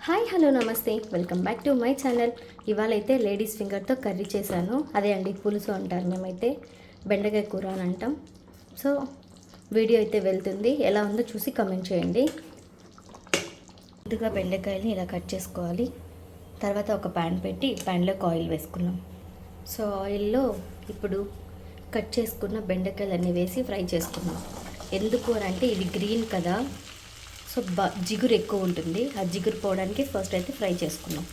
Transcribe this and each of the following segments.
Hi hello నమస్తే, welcome back to my channel. ఇవాళ అయితే లేడీస్ ఫింగర్తో కర్రీ చేశాను. అదే అండి, పులుసు అంటారు మేమైతే, బెండకాయ కూర అని అంటాం. సో వీడియో అయితే వెళ్తుంది, ఎలా ఉందో చూసి కమెంట్ చేయండి. ముందుగా బెండకాయని ఇలా కట్ చేసుకోవాలి. తర్వాత ఒక ప్యాన్ పెట్టి ప్యాన్లోకి ఆయిల్ వేసుకున్నాం. సో ఆయిల్లో ఇప్పుడు కట్ చేసుకున్న బెండకాయలన్నీ వేసి ఫ్రై చేసుకున్నాం. ఎందుకు అని అంటే ఇది గ్రీన్ కదా, సో జిగురు ఎక్కువ ఉంటుంది. ఆ జిగురు పోవడానికి ఫస్ట్ అయితే ఫ్రై చేసుకున్నాం.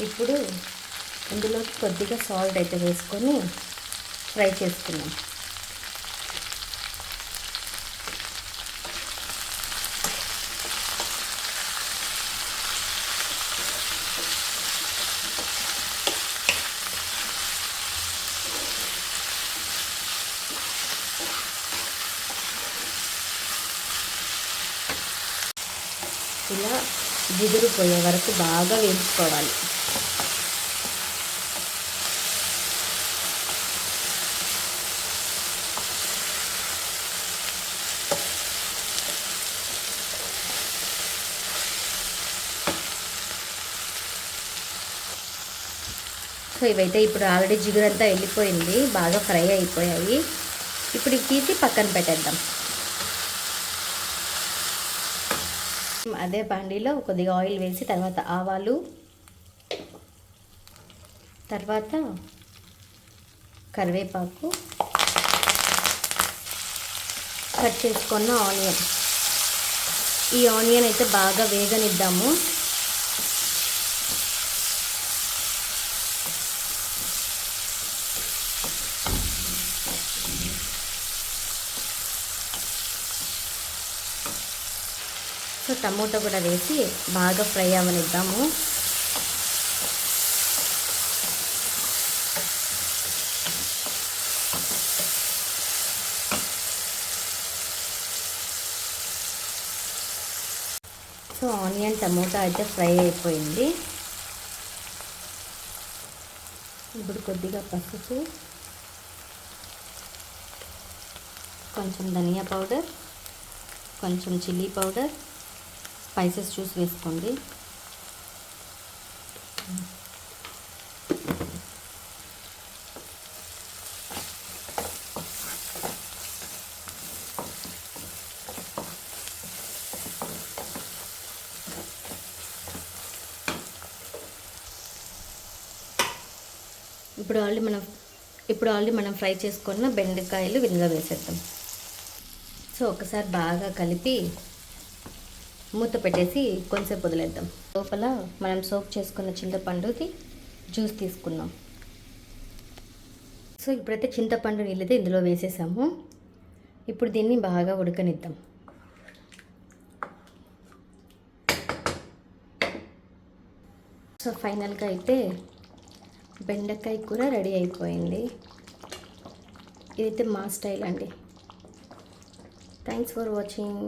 ఇప్పుడు ఇందులోకి కొద్దిగా సాల్ట్ అయితే వేసుకొని ఫ్రై చేసుకున్నాం. ఇలా జిగురు పోయే వరకు బాగా వేయించుకోవాలి. సో ఇవైతే ఇప్పుడు ఆల్రెడీ జిగురంతా వెళ్ళిపోయింది, బాగా ఫ్రై అయిపోయాయి. ఇప్పుడు ఇవి తీసి పక్కన పెట్టేద్దాం. అదే బాండీలో కొద్దిగా ఆయిల్ వేసి తర్వాత ఆవాలు, తర్వాత కరివేపాకు, కట్ చేసుకున్న ఆనియన్. ఈ ఆనియన్ అయితే బాగా వేగనిద్దాము. సో టమోటా కూడా వేసి బాగా ఫ్రై అవ్వనిద్దాము. సో ఆనియన్ టమోటా అయితే ఫ్రై అయిపోయింది. ఇప్పుడు కొద్దిగా పసుపు, కొంచెం ధనియా పౌడర్, కొంచెం చిల్లీ పౌడర్, స్పైసెస్ చూసి వేసుకోండి. ఇప్పుడు ఆల్రెడీ మనం ఫ్రై చేసుకున్న బెండకాయలు ఇందులో వేసేద్దాం. సో ఒకసారి బాగా కలిపి మూత పెట్టేసి కొంచెంసేపు వదిలేద్దాం. లోపల మనం సోక్ చేసుకున్న చింతపండుది జ్యూస్ తీసుకున్నాం. సో ఇప్పుడైతే చింతపండు నీళ్ళైతే ఇందులో వేసేసాము. ఇప్పుడు దీన్ని బాగా ఉడకనిద్దాం. సో ఫైనల్గా అయితే బెండకాయ కూర రెడీ అయిపోయింది. ఇదైతే మా స్టైల్ అండి. Thanks for watching.